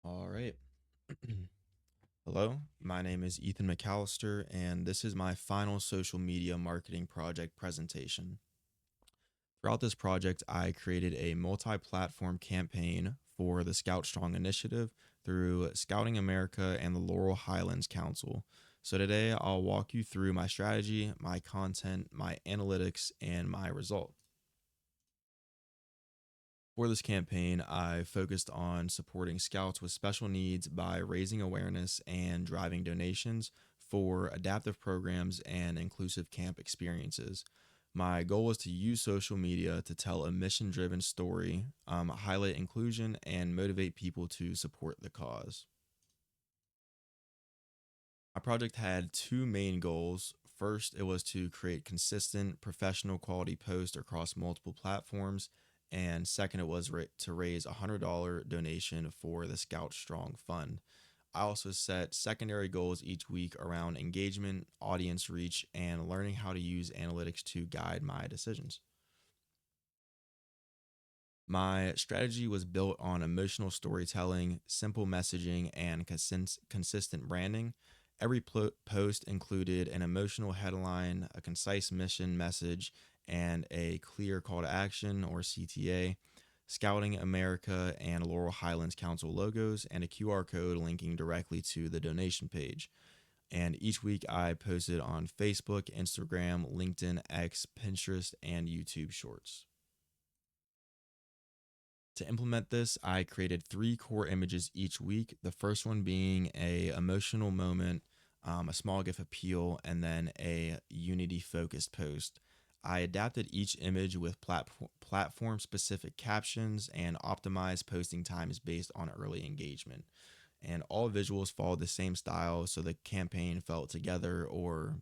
All right. Hello, my name is Ethan McAllister, and this is my final social media marketing project presentation. Throughout this project, I created a multi platform campaign for the Scout Strong initiative through Scouting America and the Laurel Highlands Council. So, today I'll walk you through my strategy, my content, my analytics, and my result. For this campaign, I focused on supporting scouts with special needs by raising awareness and driving donations for adaptive programs and inclusive camp experiences. My goal was to use social media to tell a mission driven story, highlight inclusion, and motivate people to support the cause. My project had two main goals. First, it was to create consistent, professional quality posts across multiple platforms. And second, it was to raise a $100 donation for the Scout Strong Fund. I also set secondary goals each week around engagement, audience reach, and learning how to use analytics to guide my decisions. My strategy was built on emotional storytelling, simple messaging, and consistent branding. Every post included an emotional headline, a concise mission message, and a clear call to action or CTA, Scouting America and Laurel Highlands Council logos, and a QR code linking directly to the donation page. And each week I posted on Facebook, Instagram, LinkedIn, X, Pinterest, and YouTube Shorts. To implement this, I created three core images each week. The first one being a emotional moment, a small GIF appeal, and then a Unity focused post. I adapted each image with platform specific captions and optimized posting times based on early engagement. And all visuals followed the same style, so the campaign felt together or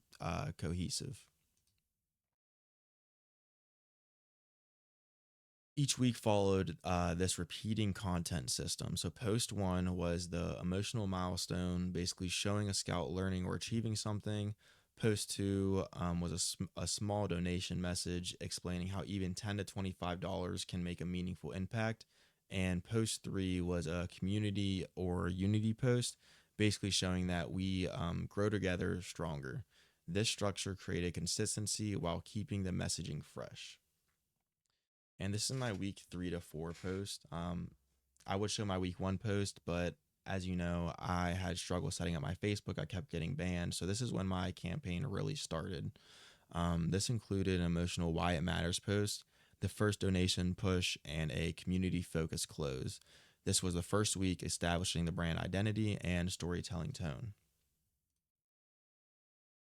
cohesive. Each week followed this repeating content system. So, post one was the emotional milestone, basically showing a scout learning or achieving something. Post two was a small donation message explaining how even $10 to $25 can make a meaningful impact. And post three was a community or unity post, basically showing that we grow together stronger. This structure created consistency while keeping the messaging fresh. And this is my week 3 to 4 post. I would show my week one post, but as you know, I had struggle setting up my Facebook. I kept getting banned. So this is when my campaign really started. This included an emotional why it matters post, the first donation push, and a community focused close. This was the first week establishing the brand identity and storytelling tone.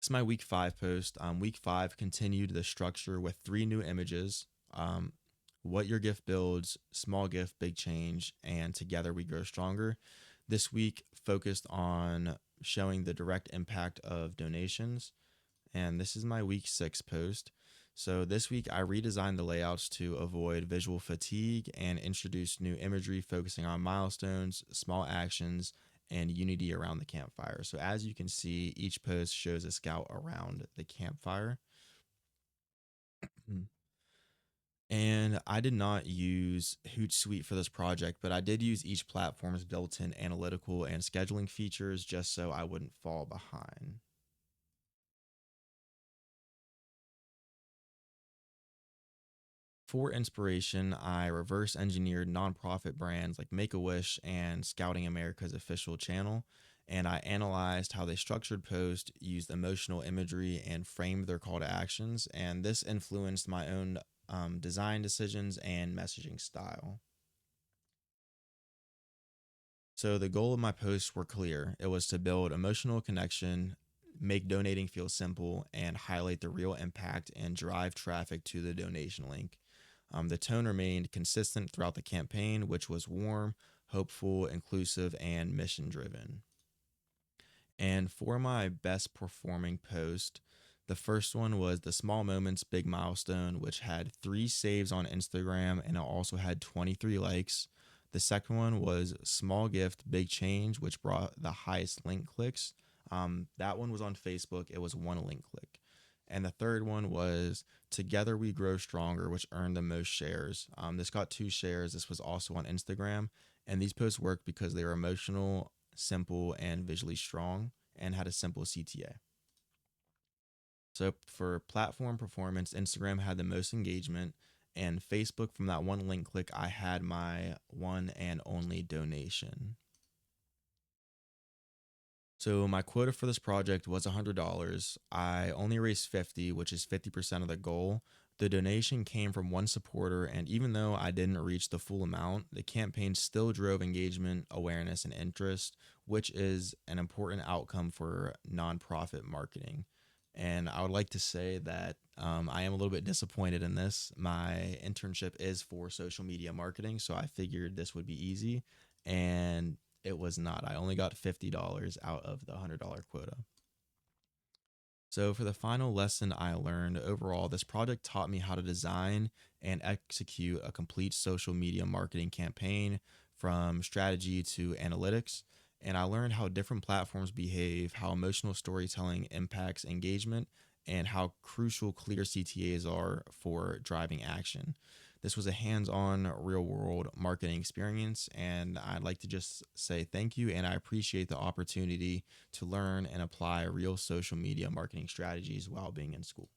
This is my week five post. Week five continued the structure with three new images. What your gift builds, small gift, big change, and together we grow stronger. This week focused on showing the direct impact of donations. And this is my week six post. So this week I redesigned the layouts to avoid visual fatigue and introduced new imagery focusing on milestones, small actions, and unity around the campfire. So as you can see, each post shows a scout around the campfire. And I did not use Hootsuite for this project, but I did use each platform's built in analytical and scheduling features just so I wouldn't fall behind. For inspiration, I reverse engineered nonprofit brands like Make a Wish and Scouting America's official channel, and I analyzed how they structured posts, used emotional imagery, and framed their call to actions. And this influenced my own design decisions and messaging style. So the goal of my posts were clear. It was to build emotional connection, make donating feel simple, and highlight the real impact and drive traffic to the donation link. The tone remained consistent throughout the campaign, which was warm, hopeful, inclusive, and mission driven. And for my best performing post, the first one was the Small Moments Big Milestone, which had three saves on Instagram and it also had 23 likes. The second one was Small Gift Big Change, which brought the highest link clicks. That one was on Facebook. It was one link click. And the third one was Together We Grow Stronger, which earned the most shares. This got 2 shares. This was also on Instagram. And these posts worked because they were emotional, simple, and visually strong and had a simple CTA. So for platform performance, Instagram had the most engagement, and Facebook, from that one link click, I had my one and only donation. So my quota for this project was $100. I only raised 50, which is 50% of the goal. The donation came from one supporter, and even though I didn't reach the full amount, the campaign still drove engagement, awareness, and interest, which is an important outcome for nonprofit marketing. And I would like to say that I am a little bit disappointed in this. My internship is for social media marketing, so I figured this would be easy. And it was not. I only got $50 out of the $100 quota. So, for the final lesson I learned overall, this project taught me how to design and execute a complete social media marketing campaign from strategy to analytics. And I learned how different platforms behave, how emotional storytelling impacts engagement, and how crucial clear CTAs are for driving action. This was a hands on, real world marketing experience. And I'd like to just say thank you. And I appreciate the opportunity to learn and apply real social media marketing strategies while being in school.